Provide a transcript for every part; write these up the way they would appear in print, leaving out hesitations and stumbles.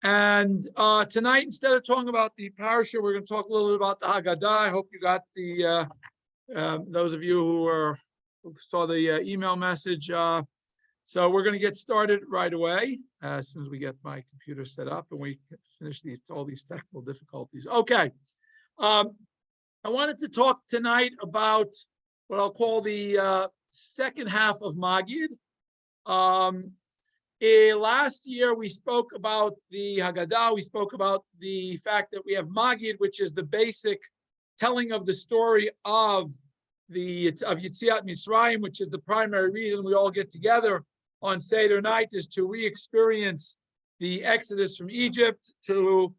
And tonight, instead of talking about the parasha, we're going to talk a little bit about the Hagadah. I hope you got the those of you who saw the email message. So we're going to get started right away as soon as we get my computer set up and we finish all these technical difficulties. Okay, I wanted to talk tonight about what I'll call the second half of Magid. Last year we spoke about the Hagadah. We spoke about the fact that we have Magid, which is the basic telling of the story of Yetziat Mitzrayim, which is the primary reason we all get together on Seder night, is to re-experience the Exodus from Egypt, and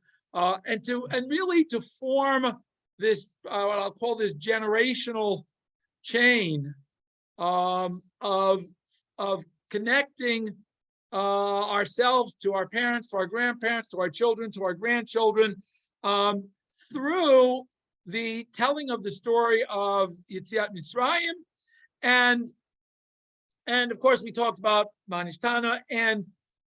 really to form this what I'll call this generational chain of connecting ourselves to our parents, to our grandparents, to our children, to our grandchildren, through the telling of the story of Yetziat Mitzrayim, and of course we talked about Manishtana, and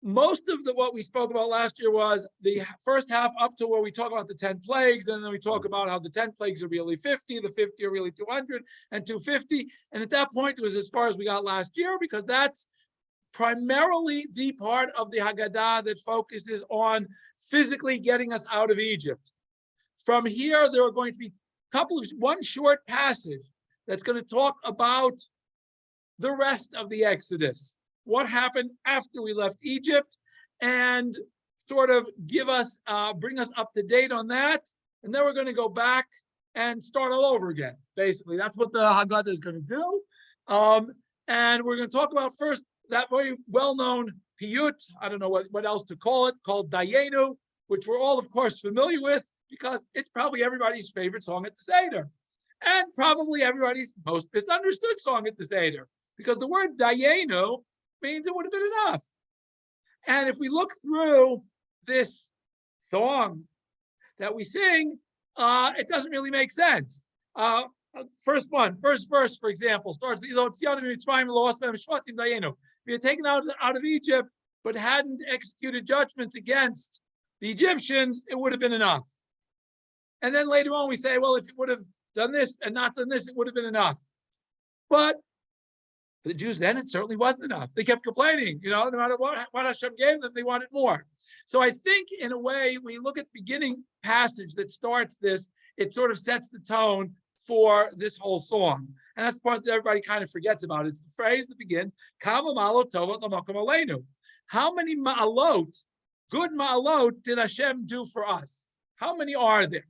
most of what we spoke about last year was the first half up to where we talk about the 10 plagues, and then we talk about how the 10 plagues are really 50, the 50 are really 200 and 250, and at that point it was as far as we got last year, because that's primarily the part of the Hagadah that focuses on physically getting us out of Egypt. From here, there are going to be one short passage that's going to talk about the rest of the Exodus, what happened after we left Egypt, and sort of bring us up to date on that. And then we're going to go back and start all over again. Basically, that's what the Hagadah is going to do. And we're going to talk about first that very well-known piyut, I don't know what else to call it, called Dayenu, which we're all, of course, familiar with, because it's probably everybody's favorite song at the Seder, and probably everybody's most misunderstood song at the Seder, because the word Dayenu means it would have been enough. And if we look through this song that we sing, it doesn't really make sense. First verse, for example, starts, we had taken out of Egypt, but hadn't executed judgments against the Egyptians, it would have been enough. And then later on we say, well, if it would have done this and not done this, it would have been enough. But for the Jews then, it certainly wasn't enough. They kept complaining, no matter what Hashem gave them, they wanted more. So I think in a way, when you look at the beginning passage that starts this, it sort of sets the tone for this whole song. And that's the part that everybody kind of forgets about. It's the phrase that begins, Kama ma'alot tovot l'makom aleinu. How many ma'alot, good ma'alot, did Hashem do for us? How many are there?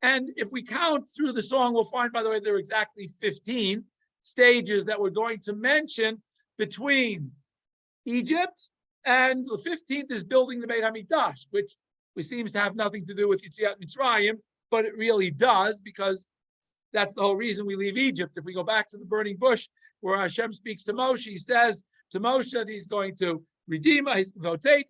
And if we count through the song, we'll find, by the way, there are exactly 15 stages that we're going to mention between Egypt, and the 15th is building the Beit HaMikdash, which seems to have nothing to do with Yetziat Mitzrayim, but it really does, because that's the whole reason we leave Egypt. If we go back to the burning bush, where Hashem speaks to Moshe, he says to Moshe that he's going to redeem us. There are 5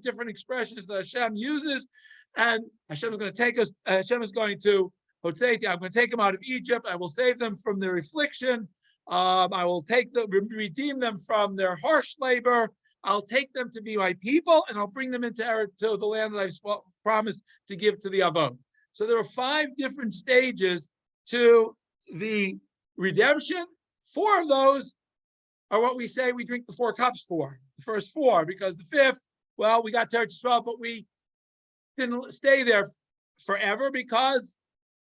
different expressions that Hashem uses, and Hashem is going to take us. Hashem is going to I'm going to take them out of Egypt. I will save them from their affliction. I will redeem them from their harsh labor. I'll take them to be my people, and I'll bring them into the land that I've promised to give to the Avot. So there are 5 different stages to the redemption. 4 of those are what we say we drink the 4 cups for. The first 4, because the 5th, well, we got to Eretz Yisrael, but we didn't stay there forever, because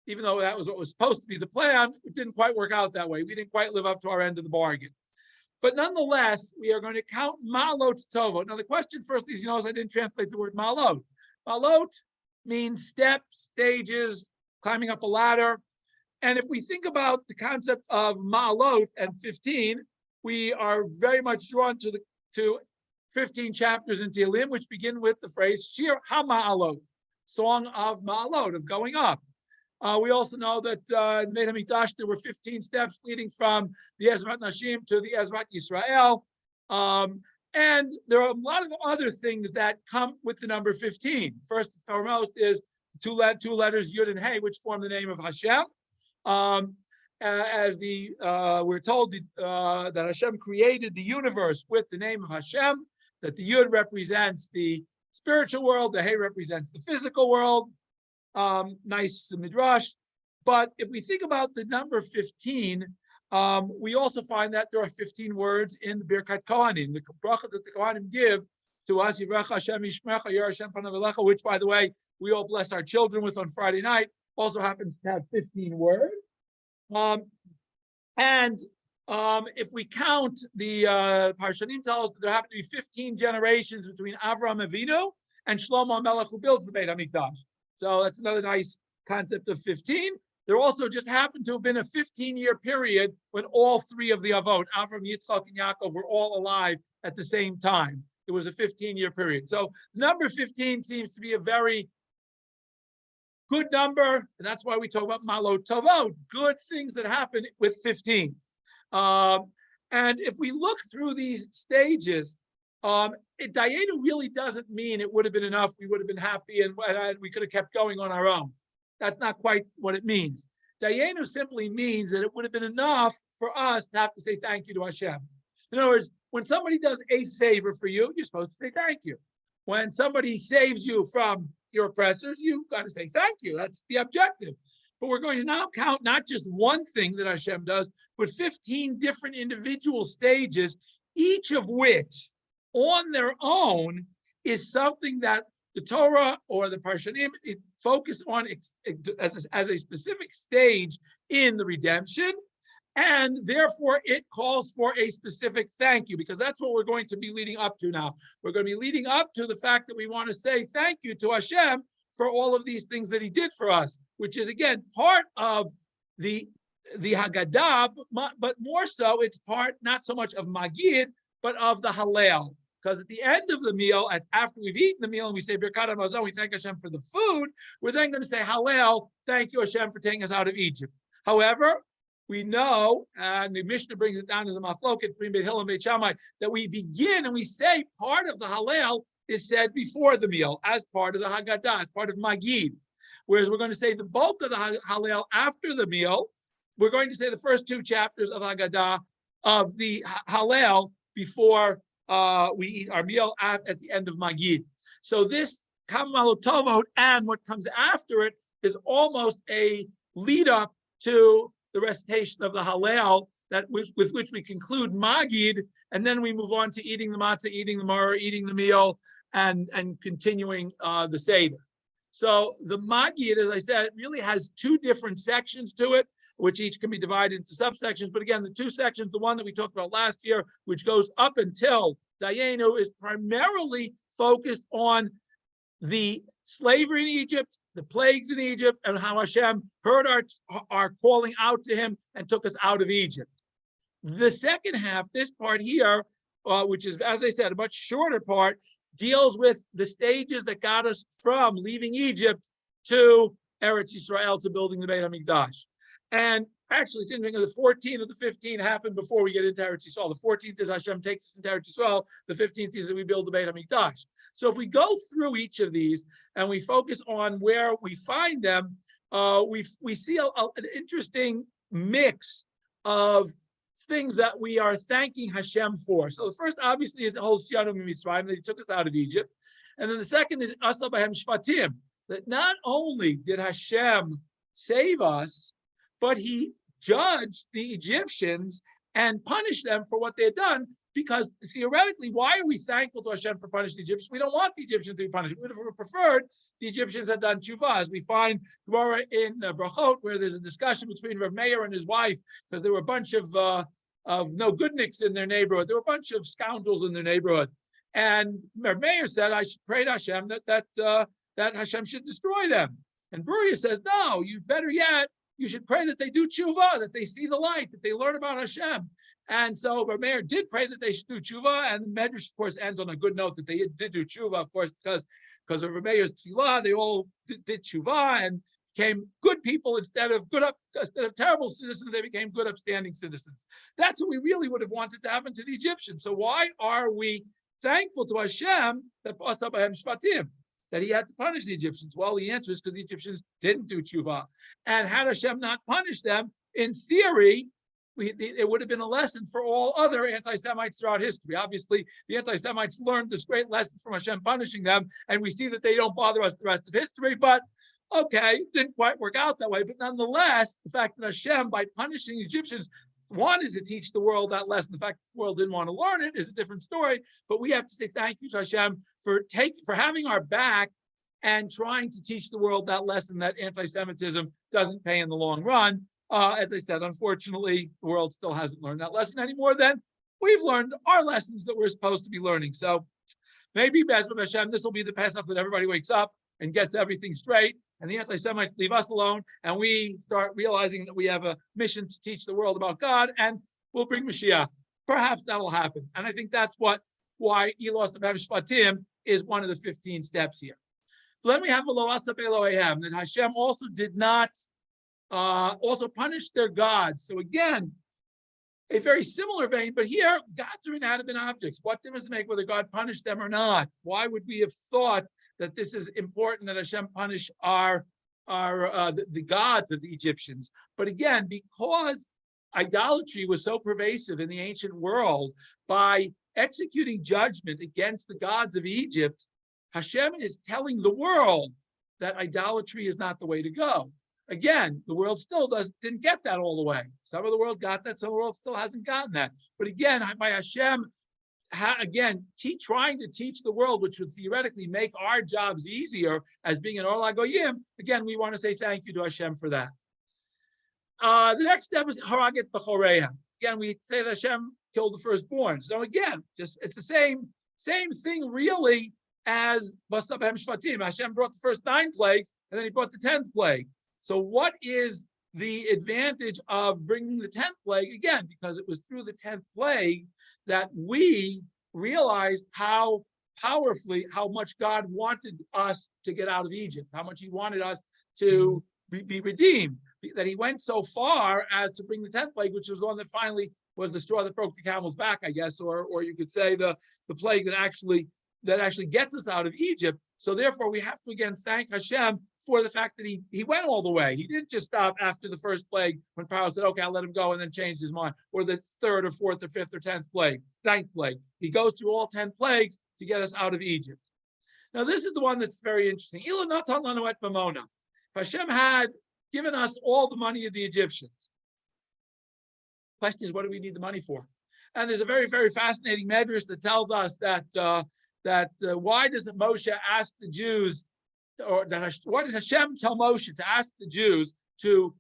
even though that was what was supposed to be the plan, it didn't quite work out that way. We didn't quite live up to our end of the bargain. But nonetheless, we are going to count Ma'alot Tovot. Now, the question first is, I didn't translate the word Ma'alot. Ma'alot means steps, stages, climbing up a ladder. And if we think about the concept of Ma'alot and 15, we are very much drawn to 15 chapters in Tehillim, which begin with the phrase Shir HaMa'alot, song of Ma'alot, of going up. We also know that in Beit HaMikdash there were 15 steps leading from the Ezrat Nashim to the Ezrat Yisrael. And there are a lot of other things that come with the number 15. First and foremost is two letters, Yud and Hey, which form the name of Hashem. as we're told that Hashem created the universe with the name of Hashem, that the Yud represents the spiritual world, the Hey represents the physical world. Nice midrash. But if we think about the number 15, we also find that there are 15 words in the Birkat Kohanim, the bracha that the Kohanim give to us, Yivrecha Hashem Yishmecha Yer Hashem Panav Elecha, which, by the way, we all bless our children with on Friday night, also happens to have 15 words. If we count, the Parshanim tell us that there happen to be 15 generations between Avraham Avinu and Shlomo Melech, who built the Beit HaMikdash. So that's another nice concept of 15. There also just happened to have been a 15-year period when all three of the Avot, Avraham, Yitzchak, and Yaakov, were all alive at the same time. It was a 15-year period. So number 15 seems to be a very good number, and that's why we talk about Malot Tovot, good things that happen with 15. And if we look through these stages, Dayenu really doesn't mean it would have been enough, we would have been happy, and we could have kept going on our own. That's not quite what it means. Dayenu simply means that it would have been enough for us to have to say thank you to Hashem. In other words, when somebody does a favor for you, you're supposed to say thank you. When somebody saves you from your oppressors, you've got to say thank you. That's the objective. But we're going to now count not just one thing that Hashem does, but 15 different individual stages, each of which on their own is something that the Torah or the Parshanim focus on as a specific stage in the redemption, and therefore it calls for a specific thank you, because that's what we're going to be leading up to now. We're going to be leading up to the fact that we want to say thank you to Hashem for all of these things that he did for us, which is, again, part of the Hagadah, but more so, it's part not so much of Magid, but of the Hallel. Because at the end of the meal, after we've eaten the meal and we say Birkat HaMazon, we thank Hashem for the food, we're then going to say Hallel, thank you Hashem for taking us out of Egypt. However, we know, and the Mishnah brings it down as a machloket between Beit Hillel and Beit Shammai, that we begin and we say part of the Hallel is said before the meal, as part of the Hagadah, as part of Magid. Whereas we're going to say the bulk of the Hallel after the meal. We're going to say the first two chapters of Hagadah of the Hallel before we eat our meal at the end of Magid. So this Malot Tovot and what comes after it is almost a lead up to the recitation of the Hallel with which we conclude Magid, and then we move on to eating the matzah, eating the maror, eating the meal, and continuing the Seder. So the Magid, as I said, it really has two different sections to it, which each can be divided into subsections. But again, the two sections, the one that we talked about last year, which goes up until Dayenu, is primarily focused on the slavery in Egypt, the plagues in Egypt, and how Hashem heard our calling out to him and took us out of Egypt. The second half, this part here, which is, as I said, a much shorter part, deals with the stages that got us from leaving Egypt to Eretz Yisrael, to building the Beit HaMikdash. And actually, it's interesting, the 14 of the 15 happened before we get into Eretz Yisrael. The 14th is Hashem takes us into Eretz Yisrael. The 15th is that we build the Beit HaMikdash. So if we go through each of these and we focus on where we find them, we see an interesting mix of things that we are thanking Hashem for. So the first, obviously, is the whole Shiur Mitzrayim, that he took us out of Egypt. And then the second is Asa Bahem Shvatim, that not only did Hashem save us, but he judged the Egyptians and punished them for what they had done, because theoretically, why are we thankful to Hashem for punishing the Egyptians? We don't want the Egyptians to be punished. We would have preferred the Egyptians had done tshuva, as we find Gemara in Brachot, where there's a discussion between Rav Meir and his wife, because there were a bunch of no goodniks in their neighborhood. There were a bunch of scoundrels in their neighborhood. And Rav Meir said, I should pray to Hashem that Hashem should destroy them. And Bruria says, no, you better yet, you should pray that they do tshuva, that they see the light, that they learn about Hashem. And so Rav Meir did pray that they should do tshuva, and the Medrash, of course, ends on a good note that they did do tshuva, of course, because of Rav Meir's tefillah, they all did tshuva and became good people instead of terrible citizens. They became good, upstanding citizens. That's what we really would have wanted to happen to the Egyptians. So why are we thankful to Hashem that Asa Bahem Shvatim, that he had to punish the Egyptians? Well, the answer is because the Egyptians didn't do tshuva. And had Hashem not punished them, in theory, it would have been a lesson for all other anti-Semites throughout history. Obviously, the anti-Semites learned this great lesson from Hashem punishing them, and we see that they don't bother us the rest of history. But okay, it didn't quite work out that way. But nonetheless, the fact that Hashem, by punishing the Egyptians, wanted to teach the world that lesson. The fact that the world didn't want to learn it is a different story. But we have to say thank you to Hashem for having our back and trying to teach the world that lesson that anti-Semitism doesn't pay in the long run. As I said, unfortunately, the world still hasn't learned that lesson any more than we've learned our lessons that we're supposed to be learning. So maybe, Bezrat Hashem, this will be the Pesach that everybody wakes up and gets everything straight, and the anti-Semites leave us alone, and we start realizing that we have a mission to teach the world about God, and we'll bring Mashiach. Perhaps that'll happen. And I think that's why Elos of Shvatim is one of the 15 steps here. So then we have Lo Asap Elohehem, that Hashem also did not also punish their gods. So again, a very similar vein, but here, gods are inanimate objects. What difference does it make whether God punished them or not? Why would we have thought that this is important that Hashem punish the gods of the Egyptians? But again, because idolatry was so pervasive in the ancient world, by executing judgment against the gods of Egypt, Hashem is telling the world that idolatry is not the way to go. Again, the world still didn't get that all the way. Some of the world got that, some of the world still hasn't gotten that. But again, by Hashem, trying to teach the world, which would theoretically make our jobs easier as being an Or LaGoyim, again, we want to say thank you to Hashem for that. The next step is Haraget B'choreha. Again, we say that Hashem killed the firstborn. So again, it's the same thing really as Basabhem Shvatim. Hashem brought the first 9 plagues, and then he brought the 10th plague. So what is the advantage of bringing the 10th plague? Again, because it was through the 10th plague that we realized how much God wanted us to get out of Egypt, how much he wanted us to be redeemed, that he went so far as to bring the 10th plague, which was the one that finally was the straw that broke the camel's back, I guess, or you could say the plague that actually gets us out of Egypt. So therefore, we have to again thank Hashem for the fact that he went all the way. He didn't just stop after the first plague when Pharaoh said, okay, I'll let him go, and then changed his mind, or the 3rd or 4th or 5th or 10th plague, 9th plague. He goes through all 10 plagues to get us out of Egypt. Now, this is the one that's very interesting. Ila natan lanu et mamona. If Hashem had given us all the money of the Egyptians, the question is, what do we need the money for? And there's a very, very fascinating medrash that tells us that why does Moshe ask the Jews, why does Hashem tell Moshe to ask the Jews to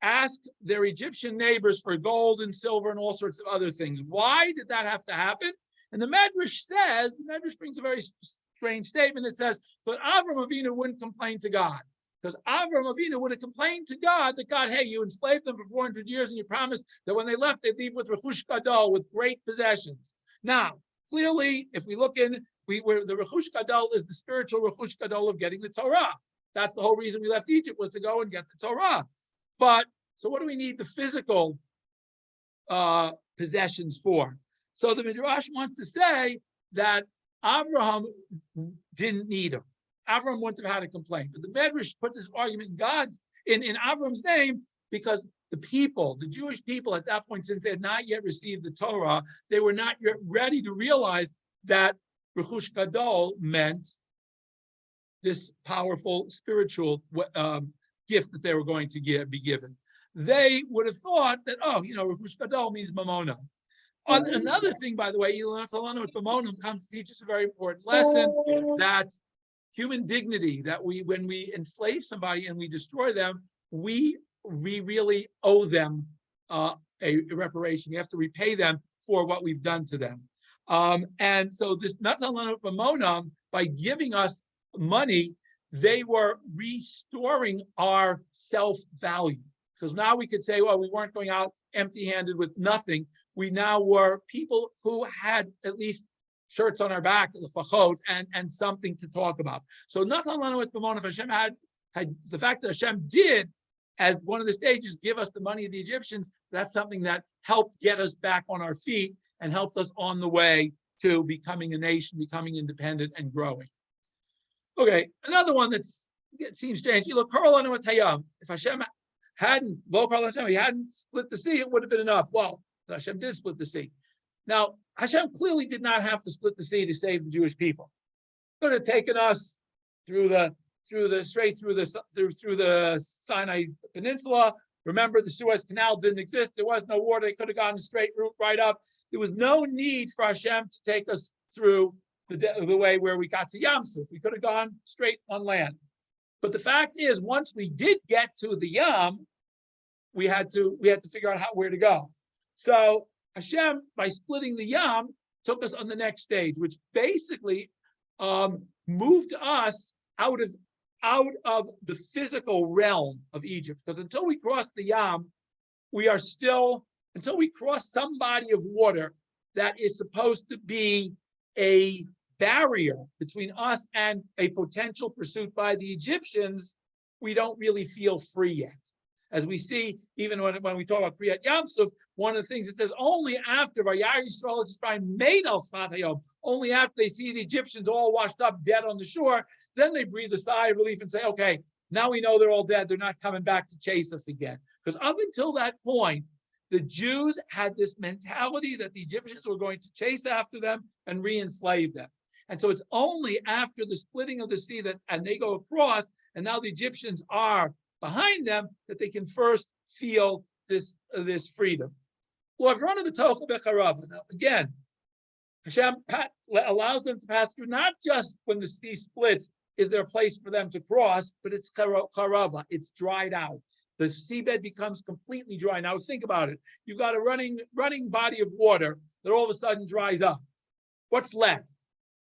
ask their Egyptian neighbors for gold and silver and all sorts of other things? Why did that have to happen? And the Medrash brings a very strange statement. It says, but Avram Avinu wouldn't complain to God. Because Avram Avinu would have complained to God that God, hey, you enslaved them for 400 years and you promised that when they left, they'd leave with Rechush Gadol, with great possessions. Now, clearly, if we look in, the Rechush Gadol is the spiritual Rechush Gadol of getting the Torah. That's the whole reason we left Egypt, was to go and get the Torah. But, so what do we need the physical possessions for? So the Midrash wants to say that Avraham didn't need them. Avram wouldn't have had a complaint. But the Medrash put this argument in Avram's name because the Jewish people at that point, since they had not yet received the Torah, they were not yet ready to realize that Rechush Gadol meant this powerful spiritual gift that they were going to be given. They would have thought that, Rechush Gadol means Mamona. Another thing, by the way, Ilan Salano with Mamona comes to teach us a very important lesson, that human dignity, that when we enslave somebody and we destroy them, we really owe them a reparation. We have to repay them for what we've done to them. And so this Natan Mamona, by giving us money, they were restoring our self-value. Because now we could say, well, we weren't going out empty-handed with nothing. We now were people who had at least shirts on our back, the fachot, and something to talk about. So Natan Lanu et Mamona, if Hashem had the fact that Hashem did, as one of the stages, give us the money of the Egyptians, that's something that helped get us back on our feet and helped us on the way to becoming a nation, becoming independent and growing. Okay, another one it seems strange. If Hashem he hadn't split the sea, it would have been enough. Well, Hashem did split the sea. Now, Hashem clearly did not have to split the sea to save the Jewish people. It could have taken us through the Sinai Peninsula. Remember, the Suez Canal didn't exist. There was no water. They could have gone a straight route right up. There was no need for Hashem to take us through the way where we got to Yam Suf. We could have gone straight on land. But the fact is, once we did get to the Yam, we had to figure out where to go. So Hashem, by splitting the Yam, took us on the next stage, which basically moved us out of the physical realm of Egypt. Because until we cross the Yam, until we cross some body of water that is supposed to be a barrier between us and a potential pursuit by the Egyptians, we don't really feel free yet. As we see, even when we talk about Kriyat Yam Suf, one of the things it says, only after only after they see the Egyptians all washed up dead on the shore, then they breathe a sigh of relief and say, okay, now we know they're all dead. They're not coming back to chase us again. Because up until that point, the Jews had this mentality that the Egyptians were going to chase after them and re-enslave them. And so it's only after the splitting of the sea and they go across, and now the Egyptians are behind them, that they can first feel this freedom. Well, now, again, Hashem allows them to pass through, not just when the sea splits, is there a place for them to cross, but it's charava, it's dried out. The seabed becomes completely dry. Now think about it. You've got a running body of water that all of a sudden dries up. What's left?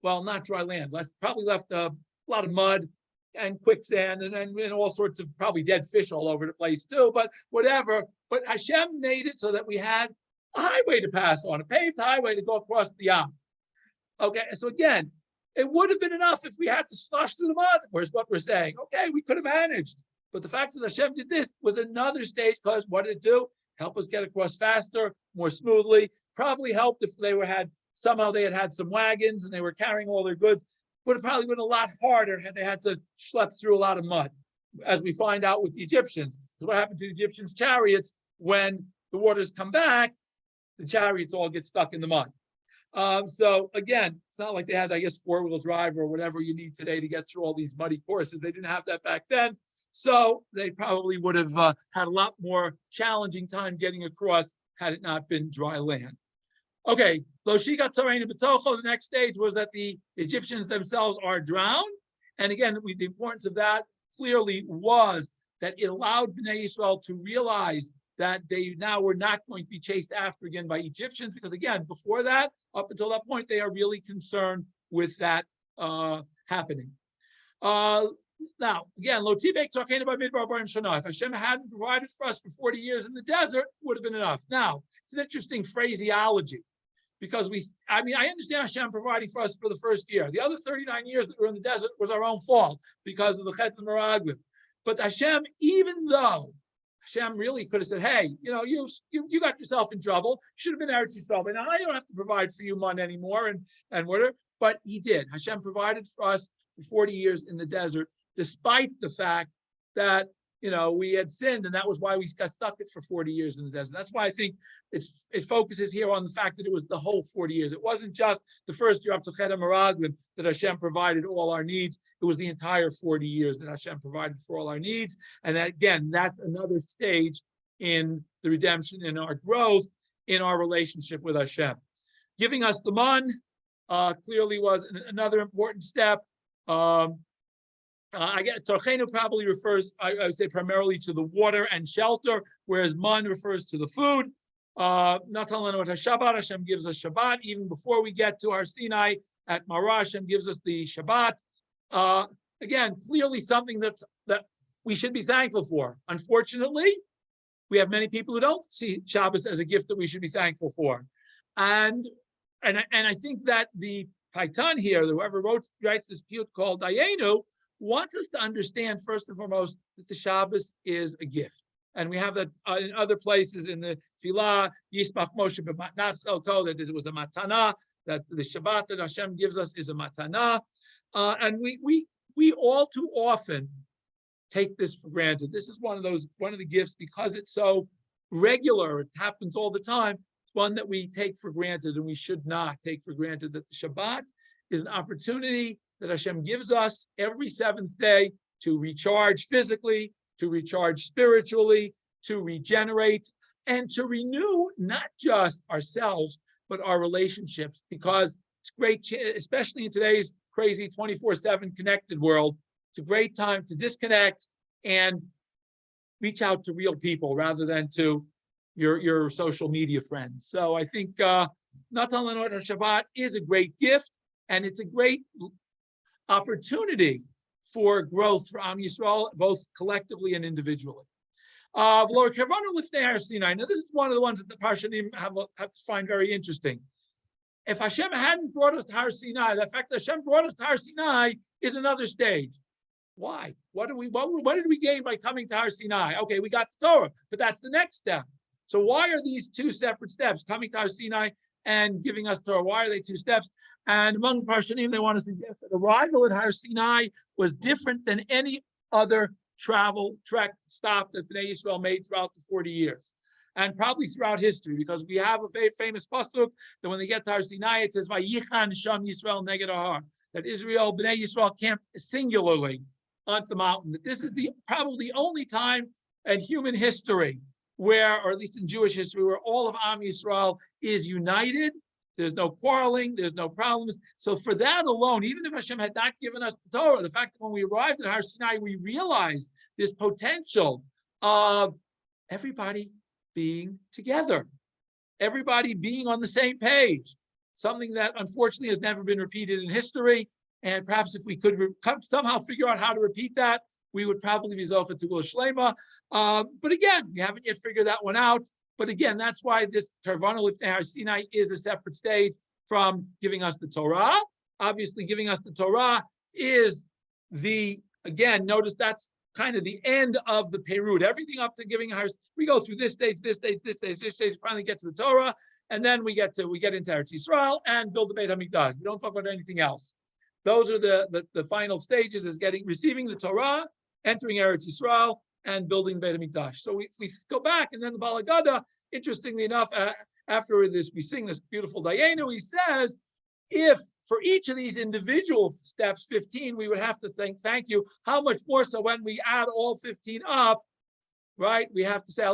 Well, not dry land. Probably left a lot of mud and quicksand and all sorts of probably dead fish all over the place too, but whatever. But Hashem made it so that we had a highway to pass on, a paved highway to go across the Yam. Okay, so again, it would have been enough if we had to slosh through the mud, where's what we're saying. Okay, we could have managed. But the fact that Hashem did this was another stage, because what did it do? Help us get across faster, more smoothly. Probably helped if they had some wagons and they were carrying all their goods. Would have probably been a lot harder had they had to schlep through a lot of mud, as we find out with the Egyptians. Because what happened to the Egyptians' chariots when the waters come back? The chariots all get stuck in the mud. So again, it's not like they had, I guess, four-wheel drive or whatever you need today to get through all these muddy courses. They didn't have that back then. So they probably would have had a lot more challenging time getting across had it not been dry land. Okay, the next stage was that the Egyptians themselves are drowned. And again, the importance of that clearly was that it allowed Bnei Yisrael to realize that they now were not going to be chased after again by Egyptians, because again, before that, up until that point, they are really concerned with that happening. Now, again, if Hashem hadn't provided for us for 40 years in the desert, would have been enough. Now, it's an interesting phraseology, because I understand Hashem providing for us for the first year. The other 39 years that we were in the desert was our own fault because of the Chet and Meraglim. But Hashem, even though Hashem really could have said, hey, you got yourself in trouble, should have been Eretz Yisrael, but now I don't have to provide for you money anymore and whatever. But he did. Hashem provided for us for 40 years in the desert, despite the fact that we had sinned, and that was why we got stuck for 40 years in the desert. That's why I think it focuses here on the fact that it was the whole 40 years. It wasn't just the first year up to Chet Meraglim that Hashem provided all our needs. It was the entire 40 years that Hashem provided for all our needs. And that, again, that's another stage in the redemption, in our growth, in our relationship with Hashem. Giving us the man clearly was another important step. Torchenu probably refers, I would say, primarily to the water and shelter, whereas man refers to the food. Hashem gives us Shabbat. Even before we get to our Sinai at Marah, Hashem gives us the Shabbat. Again, clearly something that we should be thankful for. Unfortunately, we have many people who don't see Shabbos as a gift that we should be thankful for. And I think that the Paitan here, whoever writes this piyut called Dayenu, wants us to understand, first and foremost, that the Shabbos is a gift. And we have that in other places in the Tfilah, Yismach Moshe b'matnat chelko, that it was a matana, that the Shabbat that Hashem gives us is a matana. And we all too often take this for granted. This is one of the gifts, because it's so regular, it happens all the time. It's one that we take for granted, and we should not take for granted that the Shabbat is an opportunity that Hashem gives us every seventh day to recharge physically, to recharge spiritually, to regenerate, and to renew not just ourselves, but our relationships, because it's great, especially in today's crazy 24/7 connected world. It's a great time to disconnect and reach out to real people rather than to your social media friends. So I think Natan Lanot Shabbat is a great gift, and it's a great opportunity for growth for Am Yisrael, both collectively and individually. Now, this is one of the ones that the Parshanim have to find very interesting. If Hashem hadn't brought us to Har Sinai, the fact that Hashem brought us to Har Sinai is another stage. Why? What did we gain by coming to Har Sinai? Okay, we got the Torah, but that's the next step. So why are these two separate steps, coming to Har Sinai and giving us Torah? Why are they two steps? And among the Parshanim, they want to suggest that arrival at Har Sinai was different than any other trek stop that Bnei Yisrael made throughout the 40 years, and probably throughout history, because we have a very famous pasuk that when they get to Har Sinai, it says, "Vayichan Sham Yisrael neged Har," that Israel, Bnei Yisrael, camped singularly on the mountain. That this is probably the only time in human history where, or at least in Jewish history, where all of Am Yisrael is united. There's no quarreling, there's no problems. So for that alone, even if Hashem had not given us the Torah, the fact that when we arrived at Har Sinai, we realized this potential of everybody being together, everybody being on the same page, something that unfortunately has never been repeated in history. And perhaps if we could somehow figure out how to repeat that, we would probably be Zofa to Shlema. But again, we haven't yet figured that one out. But again, that's why this Karvana Lifnei Har Sinai is a separate stage from giving us the Torah. Obviously, giving us the Torah is notice that's kind of the end of the Perut. Everything up to giving us, we go through this stage, finally get to the Torah, and then we get into Eretz Yisrael and build the Beit HaMikdash. We don't talk about anything else. Those are the final stages, is receiving the Torah, entering Eretz Yisrael, and building Beit HaMikdash. So we go back, and then the Hagadah, interestingly enough, after this, we sing this beautiful Dayenu. He says, if for each of these individual steps, 15, we would have to thank you, how much more so when we add all 15 up, right? We have to say,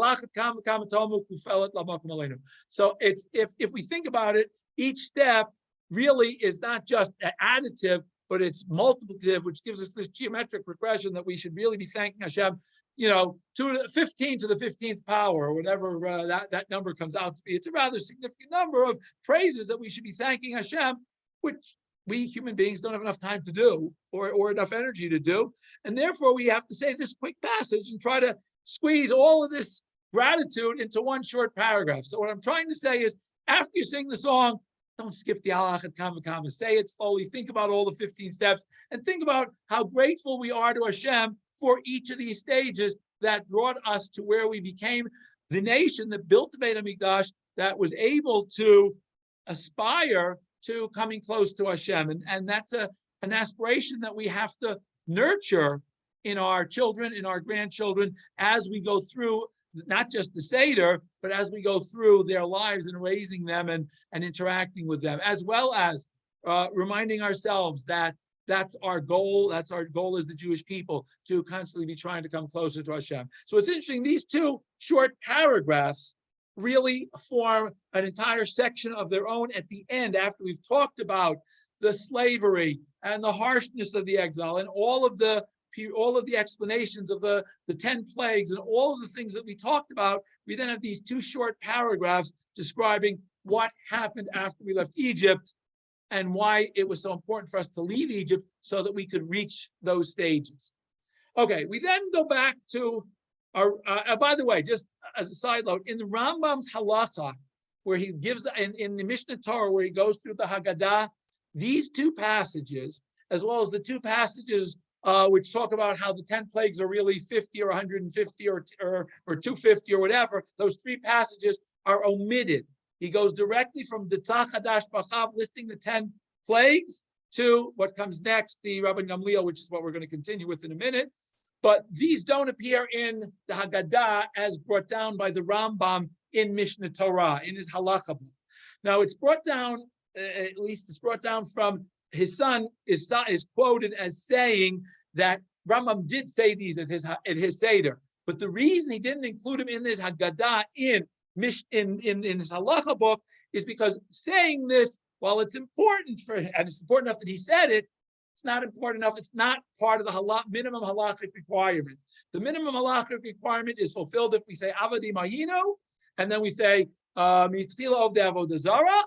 so it's, if we think about it, each step really is not just additive, but it's multiplicative, which gives us this geometric progression that we should really be thanking Hashem, to 15 to the 15th power, or whatever that number comes out to be. It's a rather significant number of praises that we should be thanking Hashem, which we human beings don't have enough time to do, or enough energy to do. And therefore, we have to say this quick passage and try to squeeze all of this gratitude into one short paragraph. So what I'm trying to say is, after you sing the song, don't skip the alach and kama. Say it slowly. Think about all the 15 steps, and think about how grateful we are to Hashem for each of these stages that brought us to where we became the nation that built the Beit HaMikdash, that was able to aspire to coming close to Hashem. And that's an aspiration that we have to nurture in our children, in our grandchildren, as we go through not just the Seder, but as we go through their lives and raising them and interacting with them, as well as reminding ourselves that that's our goal. That's our goal as the Jewish people, to constantly be trying to come closer to Hashem. So it's interesting, these two short paragraphs really form an entire section of their own at the end, after we've talked about the slavery and the harshness of the exile and all of the explanations of the 10 plagues and all of the things that we talked about. We then have these two short paragraphs describing what happened after we left Egypt and why it was so important for us to leave Egypt so that we could reach those stages. Okay, we then go back to our, by the way, just as a side note, in the Rambam's halacha, where he gives, in the Mishnah Torah, where he goes through the Hagadah, these two passages, as well as the two passages which talk about how the 10 plagues are really 50 or 150 or 250 or whatever, those three passages are omitted. He goes directly from the Tzachadash Bachav listing the 10 plagues to what comes next, the Rabban Gamliel, which is what we're going to continue with in a minute. but these don't appear in the Hagadah as brought down by the Rambam in Mishnah Torah, in his halacha book. Now it's brought down, at least it's brought down from his son, is quoted as saying that Rambam did say these at his Seder. But the reason he didn't include him in this Hagadah in his halacha book is because saying this, while it's important for him, and it's important enough that he said it, it's not important enough. It's not part of the minimum halachic requirement. The minimum halachic requirement is fulfilled if we say Avadi Mahinu, and then we say Mitchila of the Avodah Zarah,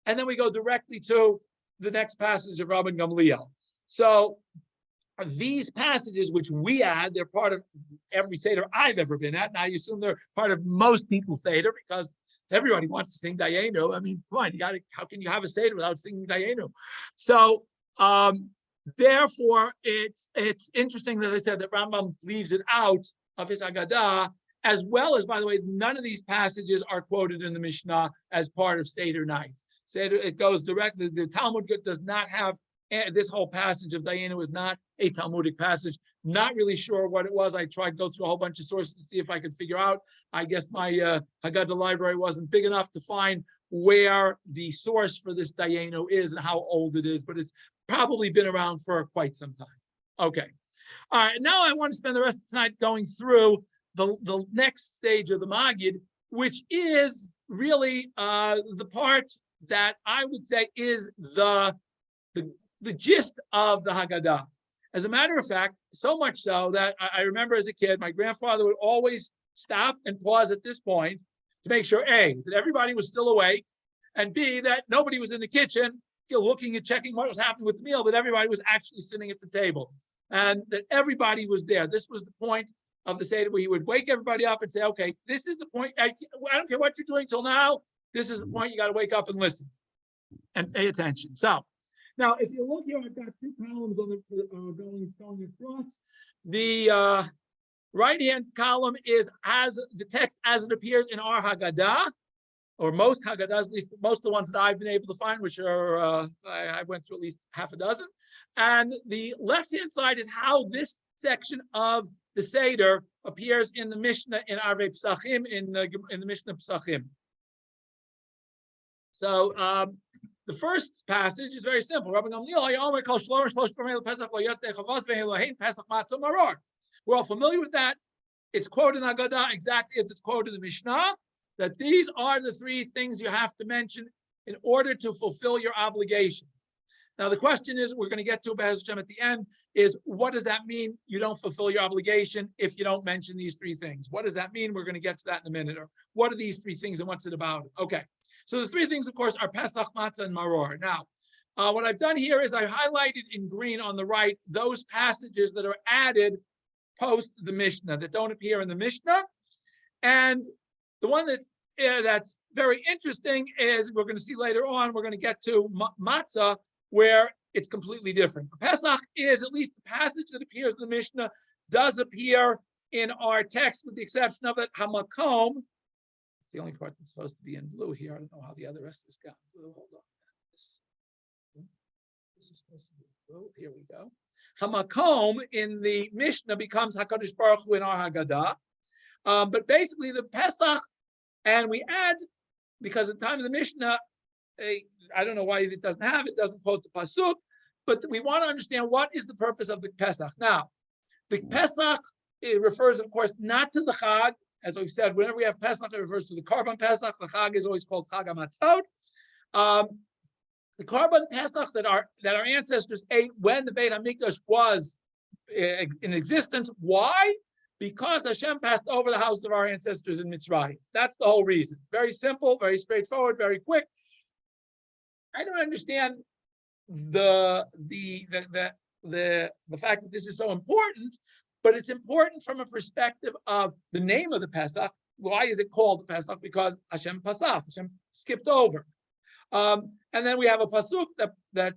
and then we go directly to the next passage of Rabban Gamliel. So these passages, which we add, they're part of every Seder I've ever been at. Now, I assume they're part of most people's Seder because everybody wants to sing Dayenu. I mean, come on, how can you have a Seder without singing Dayenu? So, therefore, it's interesting that I said that Rambam leaves it out of his Hagadah, as well as, by the way, none of these passages are quoted in the Mishnah as part of Seder night. Seder, it goes directly, the Talmud does not have, this whole passage of Dayenu is not a Talmudic passage. Not really sure what it was. I tried to go through a whole bunch of sources to see if I could figure out. I guess my Hagadah library wasn't big enough to find where the source for this Dayenu is and how old it is, but it's probably been around for quite some time. Okay. All right. Now I want to spend the rest of tonight going through the next stage of the Magid, which is really the part that I would say is the gist of the Hagadah. As a matter of fact, so much so that I remember as a kid, my grandfather would always stop and pause at this point to make sure, A, that everybody was still awake, and B, that nobody was in the kitchen looking and checking what was happening with the meal, that everybody was actually sitting at the table, and that everybody was there. This was the point of the Seder where he would wake everybody up and say, okay, this is the point. I don't care what you're doing till now. This is the point. You got to wake up and listen and pay attention. So, now, if you look here, I've got two columns on the going across. The right-hand column is as the text as it appears in our Hagadah, or most Hagadahs, at least most of the ones that I've been able to find, which are I went through at least half a dozen. And the left-hand side is how this section of the Seder appears in the Mishnah in Arvei Pesachim, in the Mishnah Pesachim. So the first passage is very simple. We're all familiar with that. It's quoted in Hagadah exactly as it's quoted in the Mishnah, that these are the three things you have to mention in order to fulfill your obligation. Now, the question is, we're going to get to Be'ez Hashem at the end, is what does that mean you don't fulfill your obligation if you don't mention these three things? What does that mean? We're going to get to that in a minute. Or what are these three things and what's it about? Okay. So the three things, of course, are Pesach, Matzah, and Marror. Now, what I've done here is I highlighted in green on the right those passages that are added post the Mishnah, that don't appear in the Mishnah. And the one that's very interesting is, we're going to see later on, we're going to get to Matzah, where it's completely different. Pesach is, at least the passage that appears in the Mishnah, does appear in our text, with the exception of it, Hamakom. It's the only part that's supposed to be in blue here. I don't know how the other rest is got blue. Hold on. This is supposed to be blue. Here we go. Hamakom in the Mishnah becomes HaKadosh Baruch Hu in our Hagadah. But basically the Pesach, and we add, because at the time of the Mishnah, I don't know why it doesn't quote the Pasuk, but we want to understand what is the purpose of the Pesach. Now, the Pesach, it refers, of course, not to the Chag. As we've said, whenever we have Pesach, it refers to the Karban Pesach. The Chag is always called Chag HaMatzot. The Karban Pesach that our ancestors ate when the Beit HaMikdash was in existence. Why? Because Hashem passed over the house of our ancestors in Mitzrayim. That's the whole reason. Very simple, very straightforward, very quick. I don't understand the fact that this is so important, but it's important from a perspective of the name of the Pesach. Why is it called Pesach? Because Hashem Pasach, Hashem skipped over. And then we have a pasuk that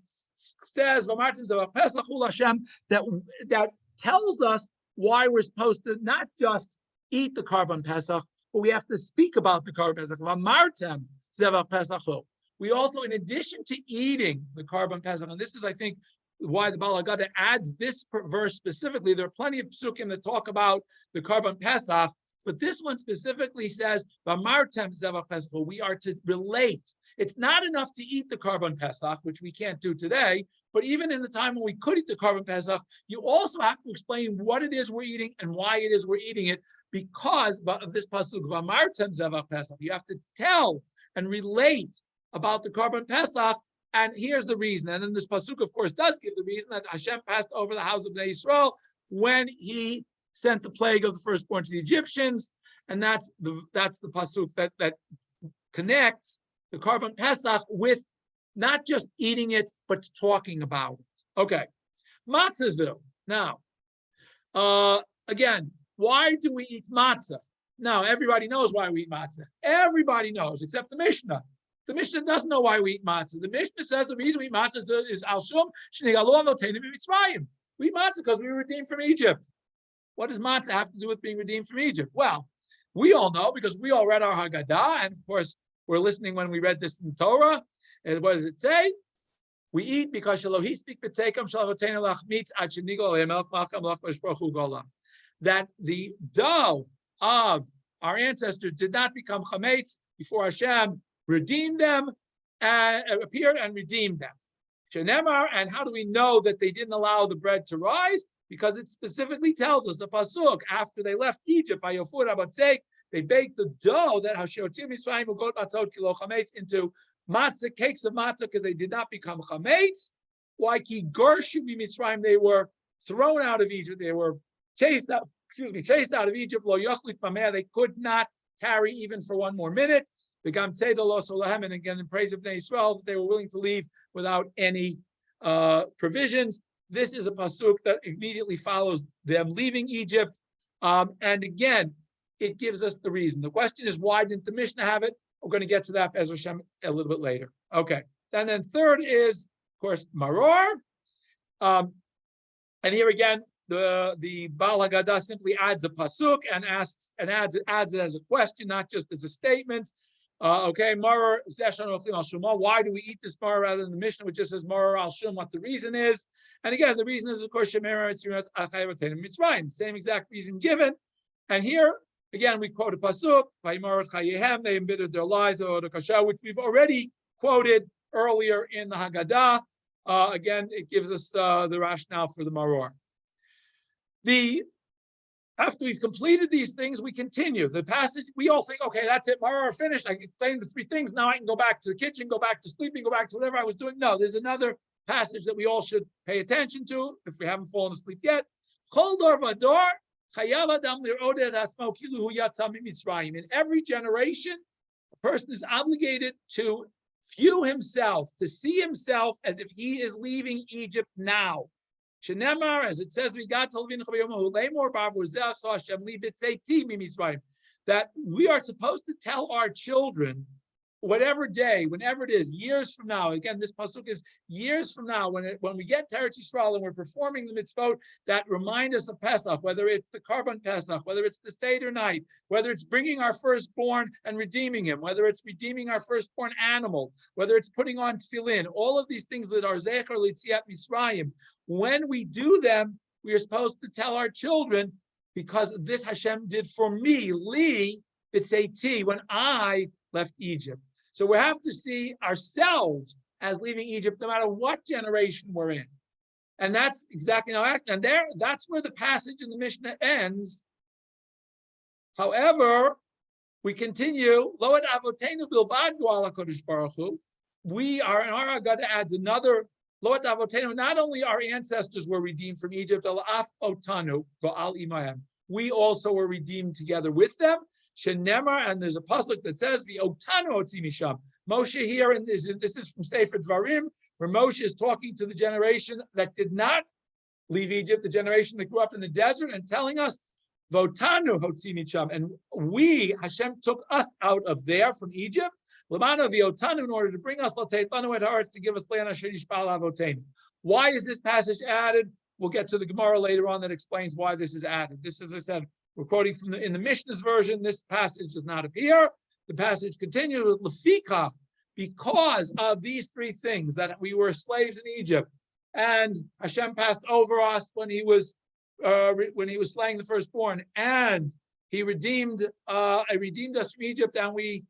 says Pesach Ul Hashem, that tells us why we're supposed to not just eat the Karban Pesach, but we have to speak about the Karban Pesach. V'amartem zevach Pesach. We also, in addition to eating the Karban Pesach, and this is, I think, why the Baal Hagadah adds this verse specifically. There are plenty of psukim that talk about the Karban Pesach, but this one specifically says, "V'amartem zevach Pesach." We are to relate. It's not enough to eat the Karban Pesach, which we can't do today, but even in the time when we could eat the Karban Pesach, you also have to explain what it is we're eating and why it is we're eating it, because of this pasuk, "V'amartem zevach Pesach." You have to tell and relate about the Karban Pesach. And here's the reason. And then this pasuk, of course, does give the reason that Hashem passed over the house of Bnei Yisrael when he sent the plague of the firstborn to the Egyptians. And that's the pasuk that connects the Karban Pesach with not just eating it, but talking about it. Okay. Matzah. Now, again, why do we eat matzah? Now, everybody knows why we eat matzah. Everybody knows, except the Mishnah. The Mishnah doesn't know why we eat matzah. The Mishnah says the reason we eat matzah is al shum shenigalu avotenu b'Mitzrayim. We eat matzah because we were redeemed from Egypt. What does matzah have to do with being redeemed from Egypt? Well, we all know because we all read our Hagadah, and of course, we're listening when we read this in Torah. And what does it say? We eat because that the dough of our ancestors did not become chametz before Hashem redeemed them, appeared and redeemed them. Shenemar, and how do we know that they didn't allow the bread to rise? Because it specifically tells us, a pasuk, after they left Egypt, they baked the dough that into matzah, cakes of matzah, because they did not become chametz. Why? They were thrown out of Egypt. They were chased out of Egypt. They could not tarry even for one more minute. And again, in praise of Bnei Yisrael, they were willing to leave without any provisions. This is a pasuk that immediately follows them leaving Egypt. And again, it gives us the reason. The question is, why didn't the Mishnah have it? We're going to get to that as Hashem a little bit later. Okay. And then third is, of course, Marror. And here again, the Baal Hagadah simply adds a pasuk and adds it as a question, not just as a statement. Okay, Marror, why do we eat this Marror rather than the Mishnah, which just says Marror al Shum, what the reason is? And again, the reason is, of course, the same exact reason given. And here, again, we quote a pasuk, they embittered their lives, which we've already quoted earlier in the Hagadah. Again, it gives us the rationale for the Marror. After we've completed these things, we continue. The passage, we all think, okay, that's it, Marror finished. I explained the three things. Now I can go back to the kitchen, go back to sleeping, go back to whatever I was doing. No, there's another passage that we all should pay attention to if we haven't fallen asleep yet. In every generation, a person is obligated to view himself, to see himself as if he is leaving Egypt now. Shenemar, as it says, that we are supposed to tell our children, whatever day, whenever it is, years from now. Again, this pasuk is years from now, when we get to Eretz Yisrael and we're performing the mitzvot that remind us of Pesach, whether it's the Karban Pesach, whether it's the Seder night, whether it's bringing our firstborn and redeeming him, whether it's redeeming our firstborn animal, whether it's putting on tefillin, all of these things that are Zecher L'Tziat Mitzrayim. When we do them, we are supposed to tell our children, because this Hashem did for me, Li B'Tzeiti, when I left Egypt. So we have to see ourselves as leaving Egypt, no matter what generation we're in. And that's exactly how, and that's where the passage in the Mishnah ends. However, we continue, Lo et avotenu bilvad go'al HaKadosh Baruch Hu. We are, in our Hagadah adds another, Lo et avotenu, not only our ancestors were redeemed from Egypt, Al af otanu go'al imahem. We also were redeemed together with them. Shenemar, and there's a pasuk that says, "V'otanu otzi misham." Moshe here, and this is from Sefer Dvarim, where Moshe is talking to the generation that did not leave Egypt, the generation that grew up in the desert, and telling us, "V'otanu otzi misham," and we, Hashem took us out of there from Egypt. L'manu v'otanu, in order to bring us l'teitlanu et haaretz, to give us land asher yishpal avotenu. Why is this passage added? We'll get to the Gemara later on that explains why this is added. This, as I said, we're quoting from in the Mishnah's version. This passage does not appear. The passage continues with Lefikach, because of these three things, that we were slaves in Egypt, and Hashem passed over us when he was slaying the firstborn, and he redeemed us from Egypt, and we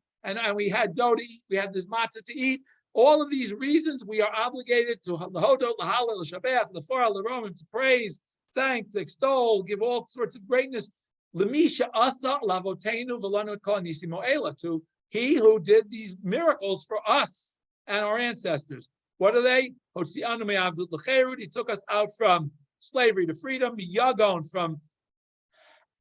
had dough to eat, we had this matzah to eat. All of these reasons we are obligated to lahodot, lahalel, l'shabach, l'far, l'romim, to praise, thank, to extol, give all sorts of greatness. L'misha asa lavotenu v'lanu kol nisim mo'ela, to he who did these miracles for us and our ancestors. What are they? He took us out from slavery to freedom, miyagon, from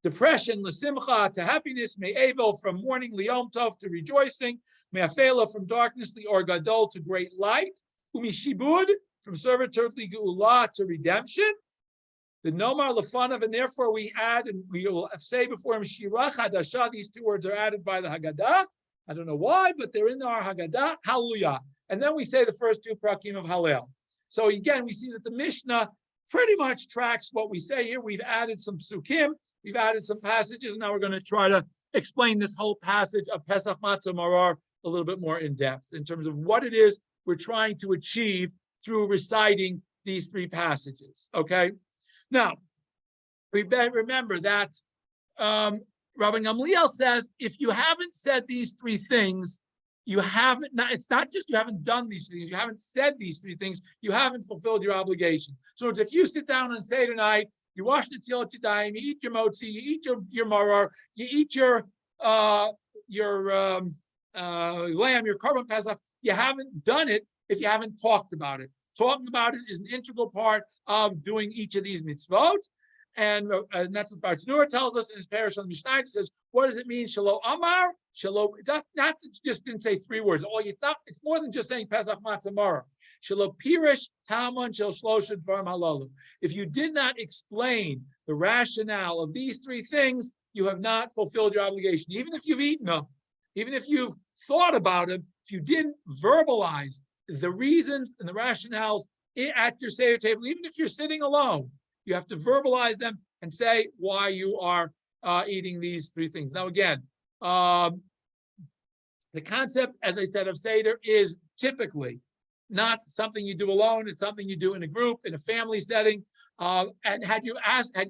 depression, l'simcha, to happiness, me'evel, from mourning, liyom tov, to rejoicing, me'afela, from darkness, li'or gadol, to great light, umishibud, from servitude, li'geula, to redemption. The nomar lefanav, and therefore we add, and we will say before him, shirach hadasha, these two words are added by the Hagadah. I don't know why, but they're in our Hagadah, hallelujah. And then we say the first two prakim of Hallel. So again, we see that the Mishnah pretty much tracks what we say here. We've added some psukim, we've added some passages, and now we're going to try to explain this whole passage of Pesach Matza Marror a little bit more in depth in terms of what it is we're trying to achieve through reciting these three passages. Okay? Now, remember that Rabbi Gamliel says, if you haven't said these three things, you haven't, it's not just you haven't done these things, you haven't said these three things, you haven't fulfilled your obligation. So if you sit down and say tonight, you wash the tzilat yadayim, you eat your motzi, you eat your maror, you eat your lamb, your korban pesach, you haven't done it if you haven't talked about it. Talking about it is an integral part of doing each of these mitzvot. And that's what Bartanura tells us in his parish on Mishnah. He says, what does it mean? Shelo Amar, Shelo, not just didn't say three words. It's more than just saying Pesach Matza Marror. Shelo Pirish, Taman, Shel Shlosha Dvarim Halalu. If you did not explain the rationale of these three things, you have not fulfilled your obligation. Even if you've eaten them, even if you've thought about them, if you didn't verbalize the reasons and the rationales at your Seder table, even if you're sitting alone, you have to verbalize them and say why you are eating these three things. Now, again, the concept, as I said, of Seder is typically not something you do alone. It's something you do in a group, in a family setting. And had you